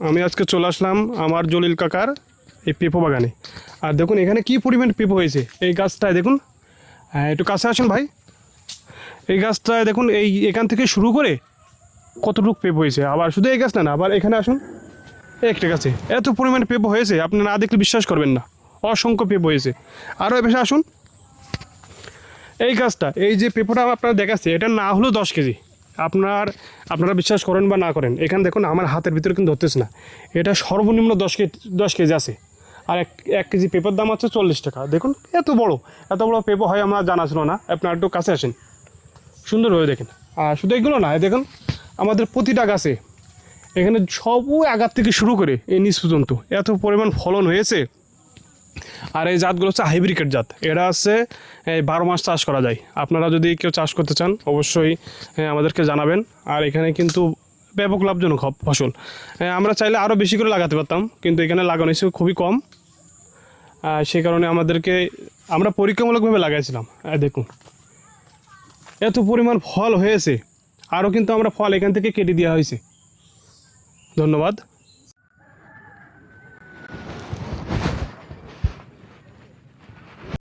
আমি আজকে চলে আসলাম আমার জলিল কাকার এই পেঁপো বাগানে। আর দেখুন এখানে কি পরিমাণ পেঁপো হয়েছে এই গাছটায়। দেখুন একটু কাছে আসুন ভাই। এই গাছটায় দেখুন এখান থেকে শুরু করে কতটুকু পেঁপো হয়েছে। আবার শুধু এই গাছটা না, আবার এখানে আসুন, একটা গাছে এত পরিমাণ পেঁপো হয়েছে আপনি না দেখলে বিশ্বাস করবেন না। অসংখ্য পেঁপো হয়েছে। আরও এসে আসুন, এই গাছটা, এই যে পেঁপোটা আপনারা দেখাচ্ছে, এটা না হলেও 10 কেজি। আপনারা বিশ্বাস করেন বা না করেন, এখানে দেখুন আমার হাতের ভিতরে কিন্তু ধরতেছে না, এটা সর্বনিম্ন 10 কেজি আছে। আর এক কেজি পেঁপোর দাম হচ্ছে 40 টাকা। দেখুন এত বড় পেঁপো হয় আমার জানা ছিল না। আপনারা একটু কাছে আসেন, সুন্দরভাবে দেখেন। আর শুধু এগুলো না, দেখুন আমাদের প্রতিটা গাছে এখানে সবও আগার থেকে শুরু করে এই নিচ পর্যন্ত এত পরিমাণ ফলন হয়েছে। আর এই জাতগুলো হচ্ছে হাইব্রিকেট জাত। এরা হচ্ছে 12 মাস চাষ করা যায়। আপনারা যদি কেউ চাষ করতে চান অবশ্যই আমাদেরকে জানাবেন। আর এখানে কিন্তু ব্যাপক লাভজনক ফসল। আমরা চাইলে আরও বেশি করে লাগাতে পারতাম, কিন্তু এখানে লাগানো হয়েছে খুবই কম। সেই কারণে আমরা পরীক্ষামূলকভাবে লাগাইছিলাম। দেখুন এত পরিমাণ ফল হয়েছে। আরও কিন্তু আমরা ফল এখান থেকে কেটে দেওয়া হয়েছে। ধন্যবাদ।